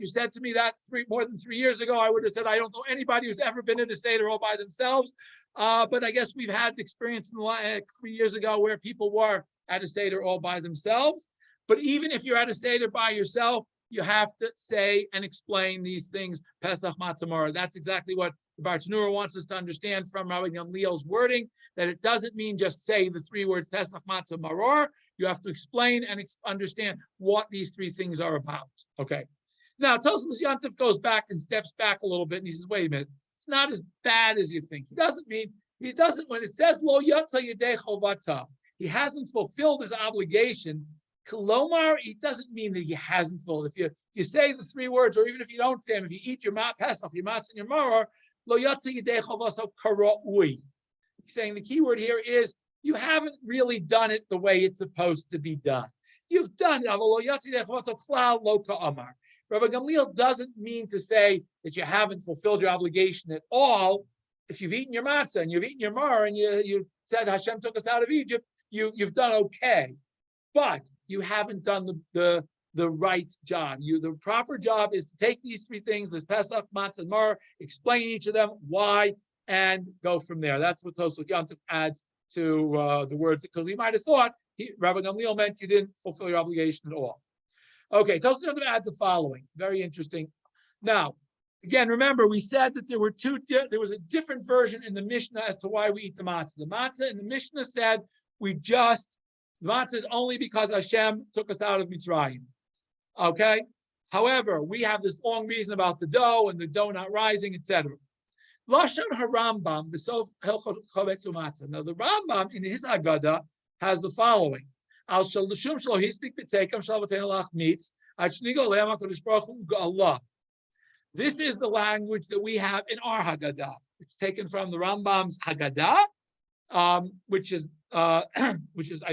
said to me that more than 3 years ago, I would have said, I don't know anybody who's ever been in a Seder all by themselves. But I guess we've had experience in 3 years ago where people were at a Seder all by themselves. But even if you're at a Seder by yourself, you have to say and explain these things, Pesach Matza Marror. That's exactly what the Bartanura wants us to understand from Rabbi Gamliel's wording, that it doesn't mean just say the three words Pesach Matza Marror. You have to explain and understand what these three things are about. Okay. Now, Tosfos Yontif goes back and steps back a little bit, and he says, wait a minute, it's not as bad as you think. When it says, Lo Yatza Yedei Chovata, he hasn't fulfilled his obligation. Kolomar, it doesn't mean that he hasn't fulfilled. If you say the three words, or even if you don't say them, if you eat your Pesach, your matzah, and your maror, lo yatsa yedei chovaso kara'ui. He's saying the key word here is you haven't really done it the way it's supposed to be done. You've done it. Lo yatsa yedei chovaso klal lo ka'amar. Rabbi Gamliel doesn't mean to say that you haven't fulfilled your obligation at all. If you've eaten your matzah and you've eaten your maror and you said Hashem took us out of Egypt, you've done okay. But you haven't done the right job. The proper job is to take these three things, this Pesach, Matzah, and Marror, explain each of them, why, and go from there. That's what Tosfos Yontif adds to the words, because we might have thought Rabbi Gamliel meant you didn't fulfill your obligation at all. Okay, Tosfos Yontif adds the following. Very interesting. Now, again, remember, we said that there was a different version in the Mishnah as to why we eat the matzah. The matzah in the Mishnah said the matzah is only because Hashem took us out of Mitzrayim. Okay? However, we have this long reason about the dough and the dough not rising, etc. Lashon HaRambam, the Sof Hilchot Chovetz U'Matzah. Now, the Rambam in his Hagadah has the following: Al Shal L'Shum Shlo Hispik B'Teikom Shal V'Tein Lach Mitz Ad Shnigo Le'em HaKadosh Baruch Hu Ga'Allah. This is the language that we have in our Hagadah. It's taken from the Rambam's Hagadah, which is I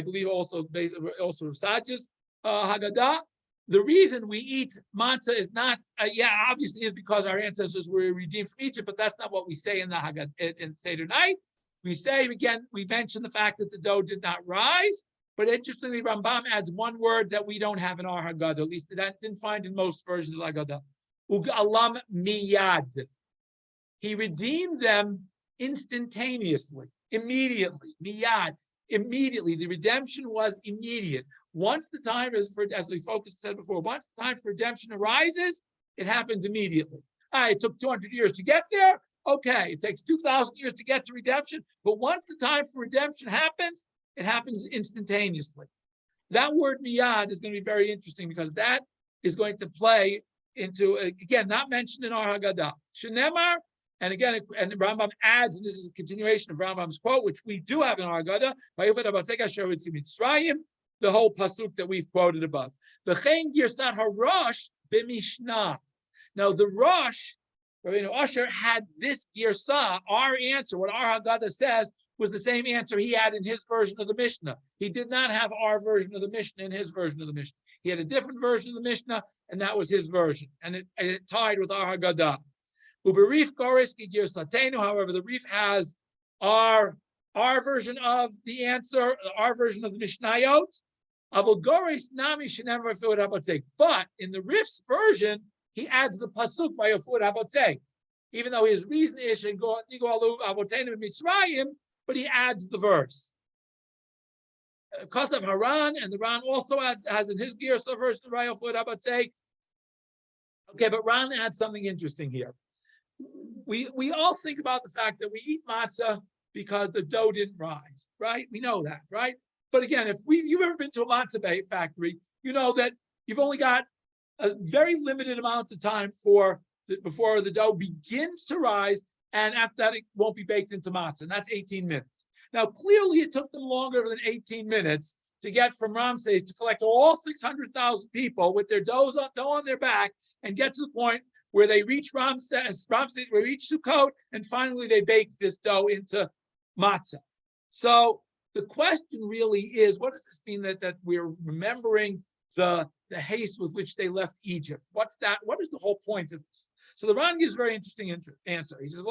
believe also Rav Sachs' Hagadah. The reason we eat matzah is not obviously is because our ancestors were redeemed from Egypt, but that's not what we say in the Hagadah in Seder night. We say again, we mention the fact that the dough did not rise, But interestingly, Rambam adds one word that we don't have in our Hagadah, at least that didn't find in most versions of Hagadah. Ugalam miyad. He redeemed them instantaneously, immediately, miyad, immediately. The redemption was immediate. Once the time is for, as we said before, once the time for redemption arises, it happens immediately. It took 200 years to get there. Okay, it takes 2,000 years to get to redemption. But once the time for redemption happens, it happens instantaneously. That word miyad is going to be very interesting because that is going to play into, again, not mentioned in our Hagadah. Shenemar, and again, and Rambam adds, and this is a continuation of Rambam's quote, which we do have in our Hagadah, the whole pasuk that we've quoted above. V'chein girsat harosh b'mishnah. Now the Rosh, Rabbeinu Usher, had this girsah, our answer, what our Hagadah says, was the same answer he had in his version of the Mishnah. He did not have our version of the Mishnah in his version of the Mishnah. He had a different version of the Mishnah, and that was his version. And it tied with our Hagadah. Uberif Goris Girsatenu, however, the Reef has our version of the answer, our version of the Mishnayot. But in the Rif's version, he adds the pasuk by Yafud Habotzei. Even though his reason is but he adds the verse. Because of Haran, and the Ran also has in his Girsa version of Yafud Habotzei. Okay, but Ran adds something interesting here. We all think about the fact that we eat matzah because the dough didn't rise, right? We know that, right? But again, if you've ever been to a matzah factory, you know that you've only got a very limited amount of time before the dough begins to rise, and after that, it won't be baked into matzah, and that's 18 minutes. Now, clearly, it took them longer than 18 minutes to get from Ramses to collect all 600,000 people with their dough on their back and get to the point where they reach Ramses, where they reach Sukkot, and finally they bake this dough into matzah. So the question really is, what does this mean that we're remembering the haste with which they left Egypt? What's that? What is the whole point of this? So the Ran gives a very interesting answer. He says,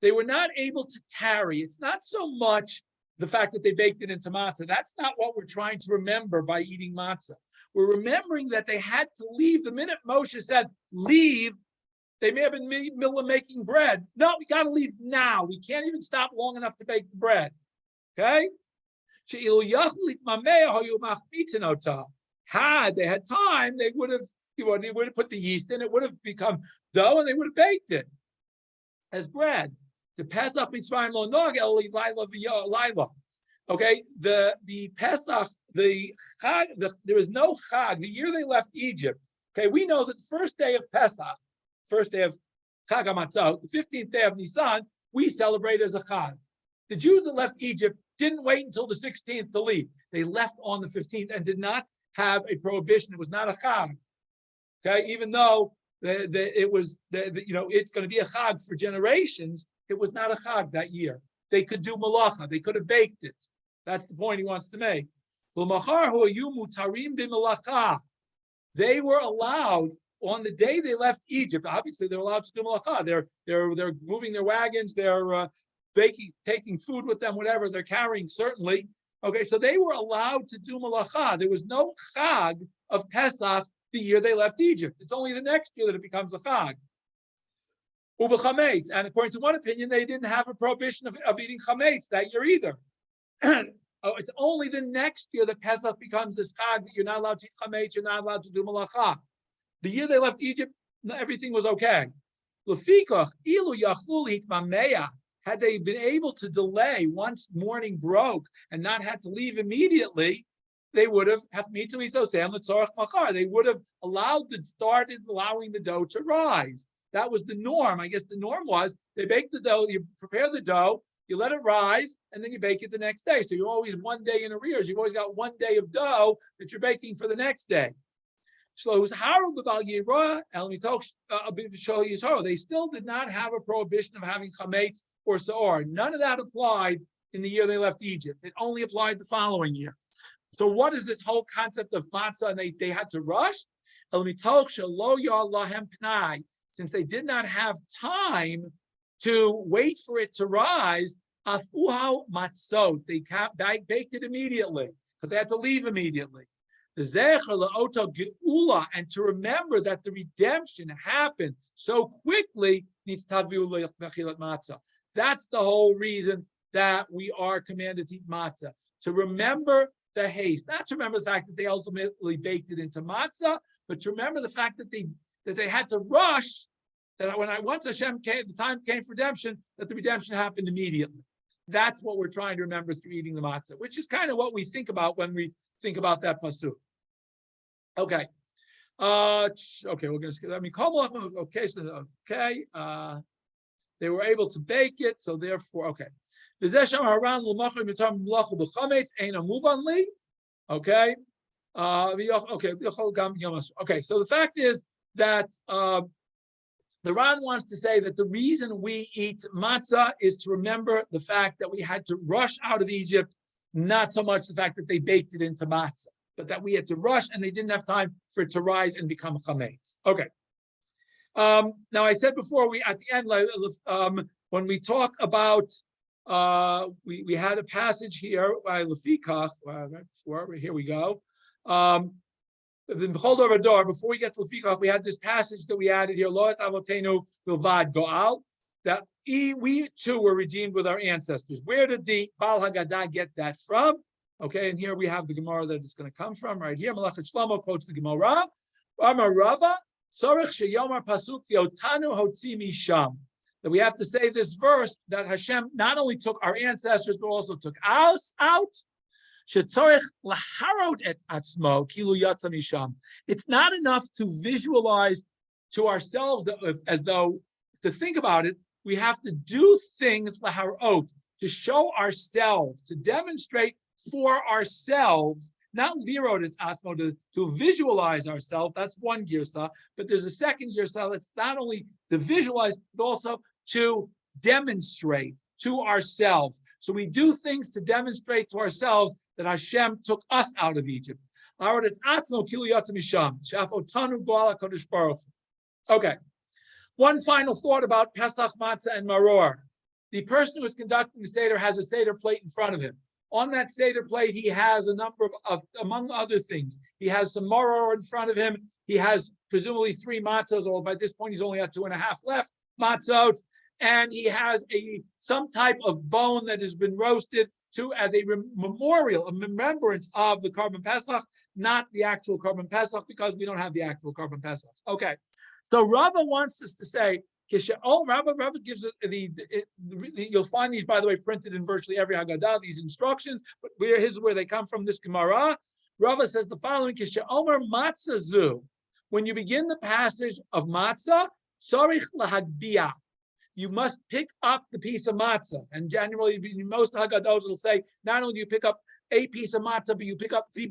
they were not able to tarry. It's not so much the fact that they baked it into matzah. That's not what we're trying to remember by eating matzah. We're remembering that they had to leave. The minute Moshe said, leave, they may have been in the middle of making bread. No, we got to leave now. We can't even stop long enough to bake the bread. Okay? Had they had time, they would have put the yeast in, it would have become dough, and they would have baked it as bread. The Pesach Mitzrayim lo nog el Laila. Okay, the Pesach, the Chag, there was no Chag. The year they left Egypt, okay, we know that the first day of Pesach, first day of Chag HaMatzot, the 15th day of Nissan, we celebrate as a Chag. The Jews that left Egypt didn't wait until the 16th to leave. They left on the 15th and did not have a prohibition. It was not a Chag. Okay, even though it was, it's going to be a Chag for generations, it was not a Chag that year. They could do malacha. They could have baked it. That's the point he wants to make. They were allowed on the day they left Egypt. Obviously, they're allowed to do malacha. They're moving their wagons. They're taking food with them, whatever they're carrying. Certainly, okay. So they were allowed to do malacha. There was no Chag of Pesach the year they left Egypt. It's only the next year that it becomes a Chag. Uba chametz, and according to one opinion, they didn't have a prohibition of eating chametz that year either. It's only the next year that Pesach becomes this Chag that you're not allowed to eat chametz, you're not allowed to do malacha. The year they left Egypt, everything was okay. Lefikach ilu yachlu hitmameya. Had they been able to delay once morning broke and not had to leave immediately, they would have They would have started allowing the dough to rise. That was the norm. I guess the norm was they bake the dough, you prepare the dough, you let it rise, and then you bake it the next day. So you're always one day in arrears. You've always got one day of dough that you're baking for the next day. They still did not have a prohibition of having chametz or saor. None of that applied in the year they left Egypt. It only applied the following year. So what is this whole concept of matzah? And they had to rush? Since they did not have time to wait for it to rise, Afuhau matzot. They baked it immediately because they had to leave immediately. The zecher la'oto geula, and to remember that the redemption happened so quickly, needs taviu lechilat matzah. That's the whole reason that we are commanded to eat matzah, to remember the haste, not to remember the fact that they ultimately baked it into matzah, but to remember the fact that they had to rush. That once Hashem came, the time came for redemption, that the redemption happened immediately. That's what we're trying to remember through eating the matzah, which is kind of what we think about when we think about that pasuk. Okay. Okay, we're going to skip. I mean, okay, so, okay. They were able to bake it, so therefore, okay. Okay. Okay. So the fact is that the Ran wants to say that the reason we eat matzah is to remember the fact that we had to rush out of Egypt, not so much the fact that they baked it into matzah, but that we had to rush and they didn't have time for it to rise and become chametz. Okay. Now I said before, we at the end, when we talk about, we had a passage here by Lefikach, right before, here we go. Before we get to Lefikach, we had this passage that we added here, Lo et avotenu bilvad goal, that we too were redeemed with our ancestors. Where did the Baal Hagadah get that from? Okay, and here we have the Gemara that it's going to come from right here. Malachet Shlomo quotes the Gemara. Amar Rava, Sorech sheyomar pasuk yotanu hotzi misham. That we have to say this verse that Hashem not only took our ancestors but also took us out. Shetzorech laharod et atzmo kilu yatsa misham. It's not enough to visualize to ourselves as though to think about it. We have to do things laharot to show ourselves, to demonstrate for ourselves, not lirot et atzmo, to visualize ourselves. That's one girsa, but there's a second girsa that's not only to visualize, but also to demonstrate to ourselves. So we do things to demonstrate to ourselves that Hashem took us out of Egypt. Okay. One final thought about Pesach Matza and Marror. The person who is conducting the Seder has a Seder plate in front of him. On that Seder plate, he has a number of among other things, he has some Marror in front of him. He has presumably 3 matzos, or by this point, he's only got 2.5 left, matzot. And he has some type of bone that has been roasted as a memorial, a remembrance of the Korban Pesach, not the actual Korban Pesach, because we don't have the actual Korban Pesach. Okay, so Rava wants us to say, Rava gives us you'll find these, by the way, printed in virtually every Hagadah, these instructions, but here's where they come from, this Gemara. Rava says the following, Omer Matzazu, when you begin the passage of Matzah, Sarich Lahadbiyah, you must pick up the piece of matzah. And generally, in most Haggadahs, it'll say, not only do you pick up a piece of matzah, but you pick up the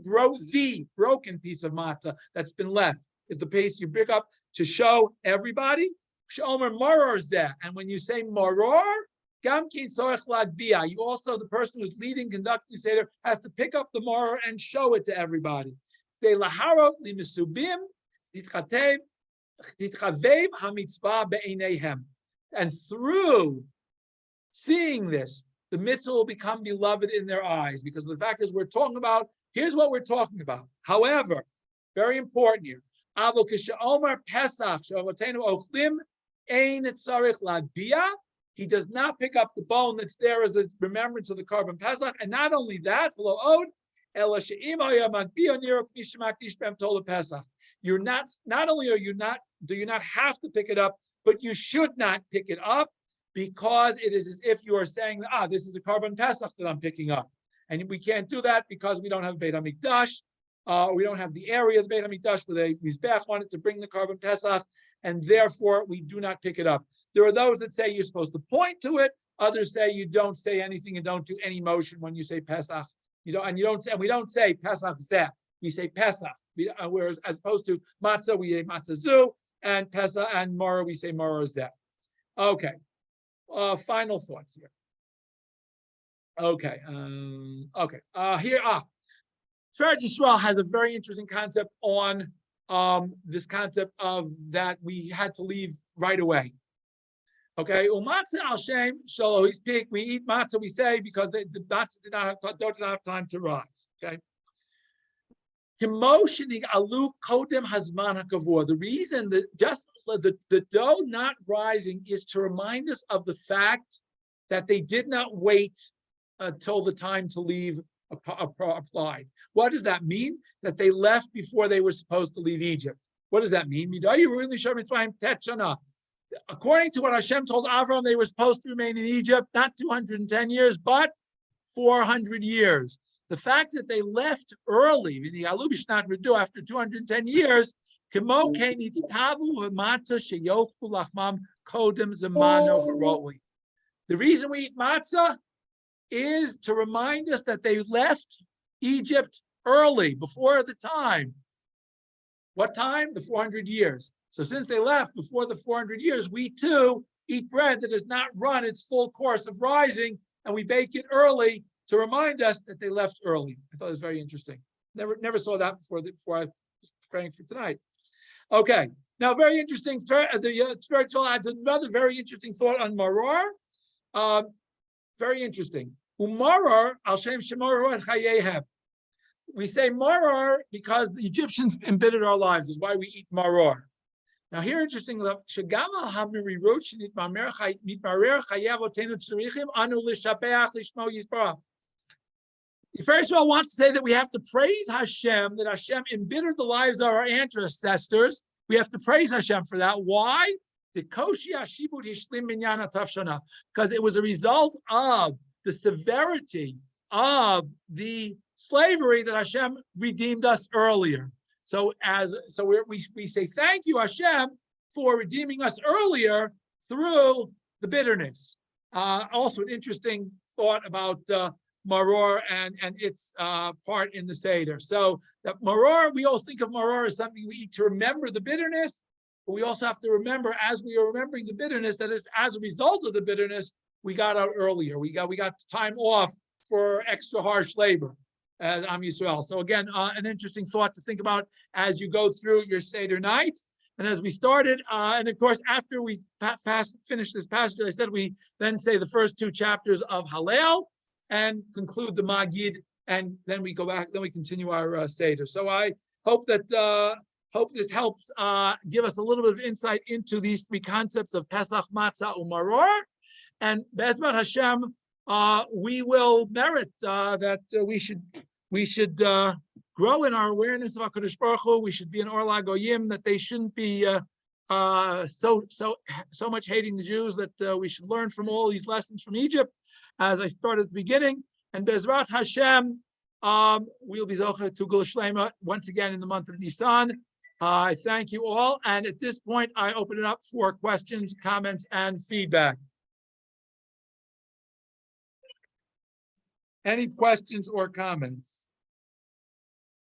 broken piece of matzah that's been left. Is the piece you pick up to show everybody. Shomer maror zeh. And when you say maror, gamkin tzorech ladbiyah, you also, the person who's leading, conducting Seder, has to pick up the maror and show it to everybody. Say laharot limisubim titchavev hamitzvah be'eineihem. And through seeing this, the mitzvah will become beloved in their eyes, because the fact is, here's what we're talking about. However, very important here. He does not pick up the bone that's there as a remembrance of the Korban Pesach. And not only that, do you not have to pick it up, but you should not pick it up, because it is as if you are saying, this is a Korban Pesach that I'm picking up. And we can't do that because we don't have Beit HaMikdash. We don't have the area of the Beit HaMikdash where the Mizbech wanted to bring the Korban Pesach, and therefore we do not pick it up. There are those that say you're supposed to point to it. Others say you don't say anything and don't do any motion when you say Pesach. We don't say Pesach Zeh. We say Pesach. Whereas as opposed to Matzah, we say Matzah Zu. And Pesach and Maror, we say Maror Zeh. Okay. Final thoughts here. Okay. Here. Tiferes Yisrael has a very interesting concept on this concept of that we had to leave right away. Okay, umatzah al shem shelo hispik. We eat matzah. We say because the matzah did not have time to rise. Okay. Emotioning alu kodem hazman hakavur. The reason that just the dough not rising is to remind us of the fact that they did not wait until the time to leave applied. What does that mean? That they left before they were supposed to leave Egypt. What does that mean? According to what Hashem told Avram, they were supposed to remain in Egypt, not 210 years, but 400 years. The fact that they left early, after 210 years, the reason we eat matzah is to remind us that they left Egypt early, before the time. What time? The 400 years. So since they left before the 400 years, we too eat bread that has not run its full course of rising, and we bake it early to remind us that they left early. I thought it was very interesting. Never saw that before I was praying for tonight. Okay, now very interesting. The spiritual adds another very interesting thought on Marror. Very interesting. Marror al shem shemoror and chayehem. We say Marror because the Egyptians embittered our lives. Is why we eat Marror. Now here, interesting. First of all, wants to say that we have to praise Hashem, that Hashem embittered the lives of our ancestors. We have to praise Hashem for that. Why? Because it was a result of the severity of the slavery that Hashem redeemed us earlier. So we say thank you, Hashem, for redeeming us earlier through the bitterness. Also, an interesting thought about Marror and its part in the Seder. So that Marror, we all think of Marror as something we eat to remember the bitterness, but we also have to remember, as we are remembering the bitterness, that is as a result of the bitterness, we got out earlier. We got time off for extra harsh labor as Am Yisrael. So again, an interesting thought to think about as you go through your Seder night. And as we started, and of course, after we finish this passage, I said we then say the first two chapters of Hallel and conclude the Magid, and then we go back, then we continue our Seder. So I hope that hope this helps give us a little bit of insight into these three concepts of Pesach, Matzah, and Marror. And Be'ezrat Hashem, we will merit that we should grow in our awareness of HaKadosh Baruch Hu. We should be an Or LaGoyim, that they shouldn't be so much hating the Jews, that we should learn from all these lessons from Egypt, as I started at the beginning. And Be'ezrat Hashem, we'll be Zocha to Gul Shlema once again in the month of Nissan. I thank you all. And at this point, I open it up for questions, comments, and feedback. Any questions or comments?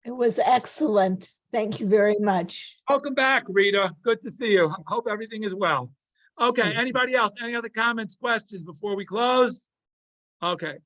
It was excellent. Thank you very much. Welcome back, Rita. Good to see you. Hope everything is well. Okay, anybody else? Any other comments, questions before we close? Okay.